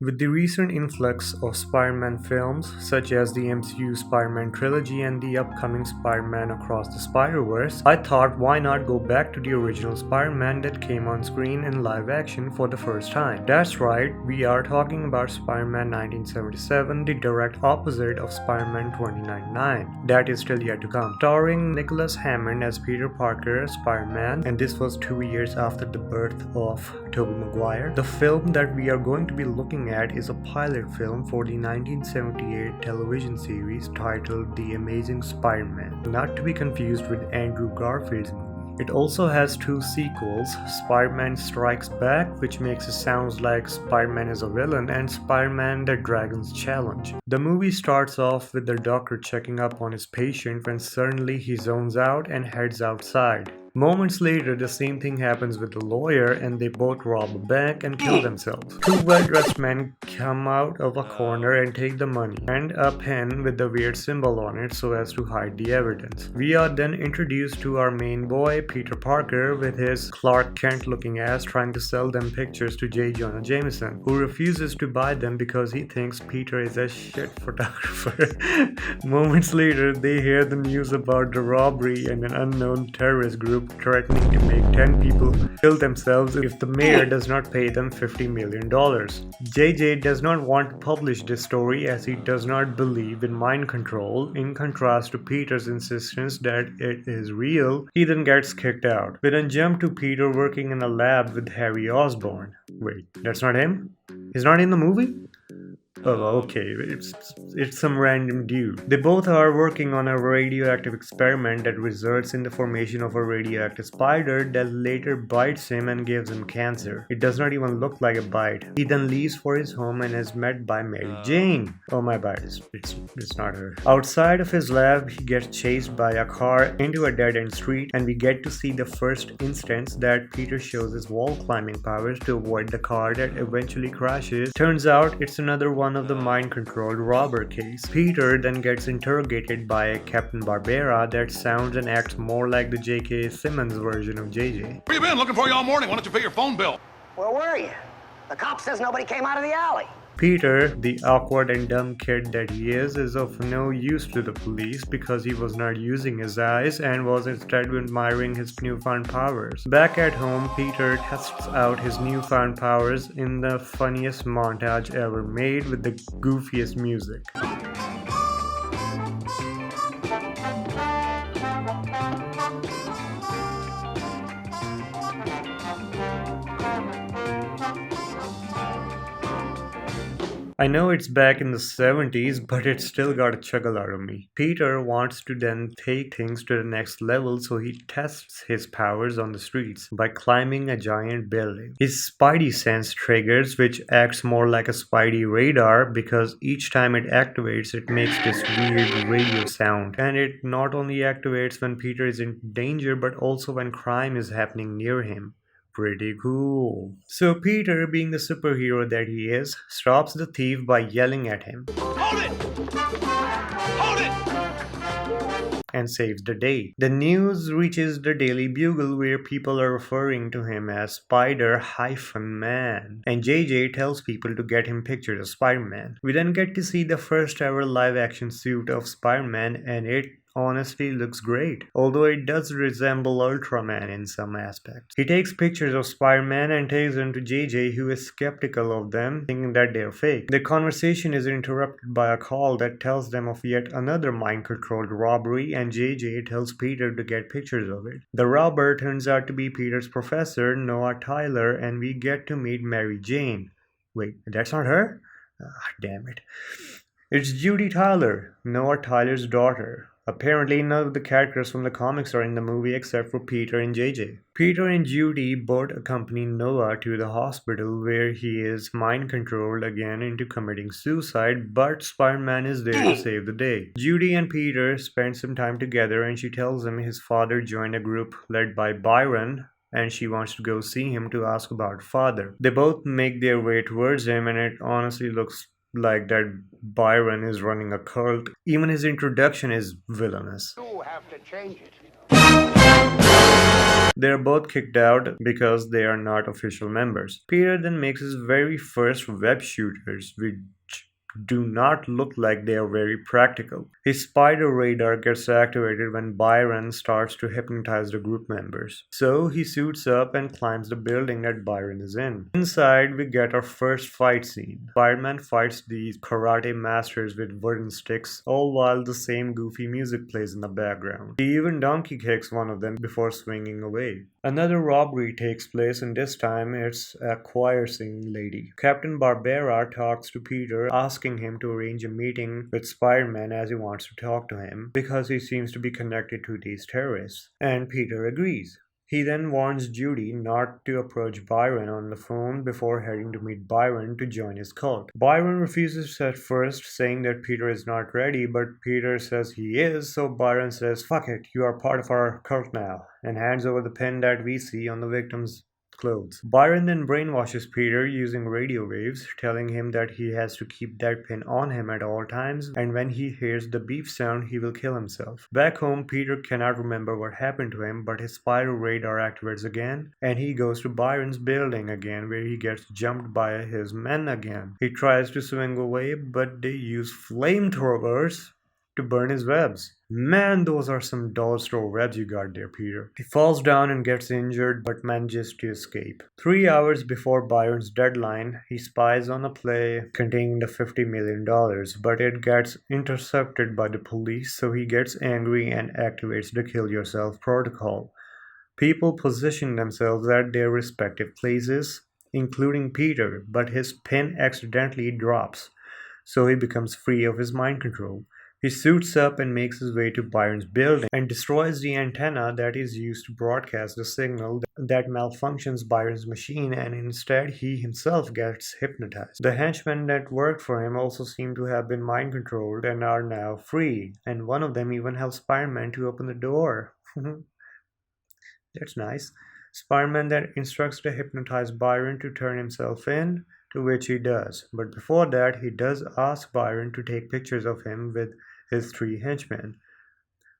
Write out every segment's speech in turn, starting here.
With the recent influx of Spider-Man films, such as the MCU Spider-Man trilogy and the upcoming Spider-Man Across the Spider-Verse, I thought why not go back to the original Spider-Man that came on screen in live action for the first time. That's right, we are talking about Spider-Man 1977, the direct opposite of Spider-Man 2099. That is still yet to come. Starring Nicholas Hammond as Peter Parker as Spider-Man, and this was 2 years after the birth of Tobey Maguire. The film that we are going to be looking at is a pilot film for the 1978 television series titled The Amazing Spider-Man, not to be confused with Andrew Garfield's movie. It also has 2 sequels, Spider-Man Strikes Back, which makes it sound like Spider-Man is a villain, and Spider-Man The Dragon's Challenge. The movie starts off with the doctor checking up on his patient when suddenly he zones out and heads outside. Moments later, the same thing happens with the lawyer and they both rob a bank and kill themselves. 2 well-dressed men come out of a corner and take the money and a pen with the weird symbol on it so as to hide the evidence. We are then introduced to our main boy, Peter Parker, with his Clark Kent looking ass trying to sell them pictures to J. Jonah Jameson, who refuses to buy them because he thinks Peter is a shit photographer. Moments later, they hear the news about the robbery and an unknown terrorist group threatening to make 10 people kill themselves if the mayor does not pay them $50 million. JJ does not want to publish this story as he does not believe in mind control. In contrast to Peter's insistence that it is real, he then gets kicked out. We then jump to Peter working in a lab with Harry Osborn. Wait, that's not him? He's not in the movie? Oh, okay, it's some random dude. They both are working on a radioactive experiment that results in the formation of a radioactive spider that later bites him and gives him cancer. It does not even look like a bite. He then leaves for his home and is met by Mary Jane. Oh my bad, it's not her. Outside of his lab, he gets chased by a car into a dead-end street, and we get to see the first instance that Peter shows his wall climbing powers to avoid the car that eventually crashes. Turns out it's another one of the mind-controlled robber case. Peter then gets interrogated by Captain Barbera that sounds and acts more like the J.K. Simmons version of JJ. Where you been? Looking for you all morning. Why don't you pay your phone bill? Where were you? The cop says nobody came out of the alley. Peter, the awkward and dumb kid that he is of no use to the police because he was not using his eyes and was instead admiring his newfound powers. Back at home, Peter tests out his newfound powers in the funniest montage ever made with the goofiest music. I know it's back in the 70s, but it still got a chuckle out of me. Peter wants to then take things to the next level, so he tests his powers on the streets by climbing a giant building. His Spidey sense triggers, which acts more like a Spidey radar because each time it activates, it makes this weird radio sound. And it not only activates when Peter is in danger, but also when crime is happening near him. Pretty cool. So Peter, being the superhero that he is, stops the thief by yelling at him. Hold it! Hold it! And saves the day. The news reaches the Daily Bugle where people are referring to him as Spider-Man. And JJ tells people to get him pictures of Spider-Man. We then get to see the first ever live action suit of Spider-Man, and it honestly looks great, although it does resemble Ultraman in some aspects. He takes pictures of Spider-Man and takes them to JJ, who is skeptical of them, thinking that they're fake. The conversation is interrupted by a call that tells them of yet another mind-controlled robbery, and JJ tells Peter to get pictures of it. The robber turns out to be Peter's professor, Noah Tyler, and we get to meet Mary Jane. Wait, that's not her? Damn it. It's Judy Tyler, Noah Tyler's daughter. Apparently, none of the characters from the comics are in the movie except for Peter and JJ. Peter and Judy both accompany Noah to the hospital where he is mind-controlled again into committing suicide, but Spider-Man is there to save the day. Judy and Peter spend some time together and she tells him his father joined a group led by Byron, and she wants to go see him to ask about father. They both make their way towards him, and it honestly looks like that Byron is running a cult. Even his introduction is villainous. You have to change it. They're both kicked out because they are not official members. Peter then makes his very first web shooters, which do not look like they are very practical. His spider radar gets activated when Byron starts to hypnotize the group members. So he suits up and climbs the building that Byron is in. Inside, we get our first fight scene. Spider-Man fights these karate masters with wooden sticks, all while the same goofy music plays in the background. He even donkey kicks one of them before swinging away. Another robbery takes place, and this time it's a choir singing lady. Captain Barbera talks to Peter, asking him to arrange a meeting with Spider-Man as he wants to talk to him because he seems to be connected to these terrorists. And Peter agrees. He then warns Judy not to approach Byron on the phone before heading to meet Byron to join his cult. Byron refuses at first, saying that Peter is not ready, but Peter says he is, so Byron says, "Fuck it, you are part of our cult now," and hands over the pin that we see on the victim's clothes. Byron then brainwashes Peter using radio waves, telling him that he has to keep that pin on him at all times, and when he hears the beep sound, he will kill himself. Back home, Peter cannot remember what happened to him, but his spider radar activates again, and he goes to Byron's building again, where he gets jumped by his men again. He tries to swing away, but they use flamethrowers to burn his webs. Man, those are some dollar store webs you got there, Peter. He falls down and gets injured but manages to escape. 3 hours before Byron's deadline, he spies on a play containing the $50 million, but it gets intercepted by the police, so he gets angry and activates the kill yourself protocol. People position themselves at their respective places, including Peter, but his pin accidentally drops, so he becomes free of his mind control. He suits up and makes his way to Byron's building and destroys the antenna that is used to broadcast the signal that malfunctions Byron's machine, and instead he himself gets hypnotized. The henchmen that worked for him also seem to have been mind controlled and are now free, and one of them even helps Spider-Man to open the door. That's nice. Spider-Man then instructs the hypnotized Byron to turn himself in, to which he does. But before that, he does ask Byron to take pictures of him with his 3 henchmen,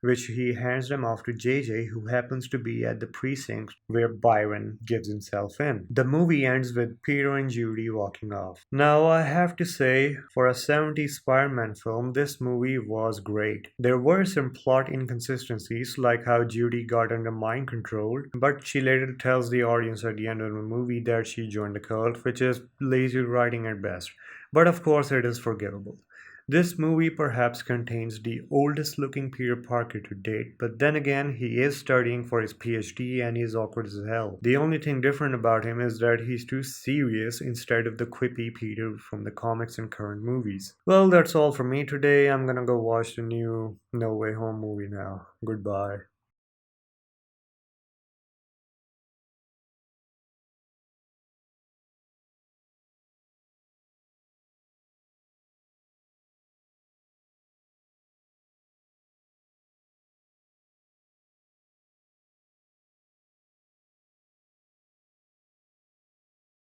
which he hands them off to JJ, who happens to be at the precinct where Byron gives himself in. The movie ends with Peter and Judy walking off. Now, I have to say, for a 70s Spider-Man film, this movie was great. There were some plot inconsistencies, like how Judy got under mind control, but she later tells the audience at the end of the movie that she joined the cult, which is lazy writing at best. But of course, it is forgivable. This movie perhaps contains the oldest looking Peter Parker to date, but then again, he is studying for his PhD and he's awkward as hell. The only thing different about him is that he's too serious instead of the quippy Peter from the comics and current movies. Well, that's all from me today. I'm gonna go watch the new No Way Home movie now. Goodbye.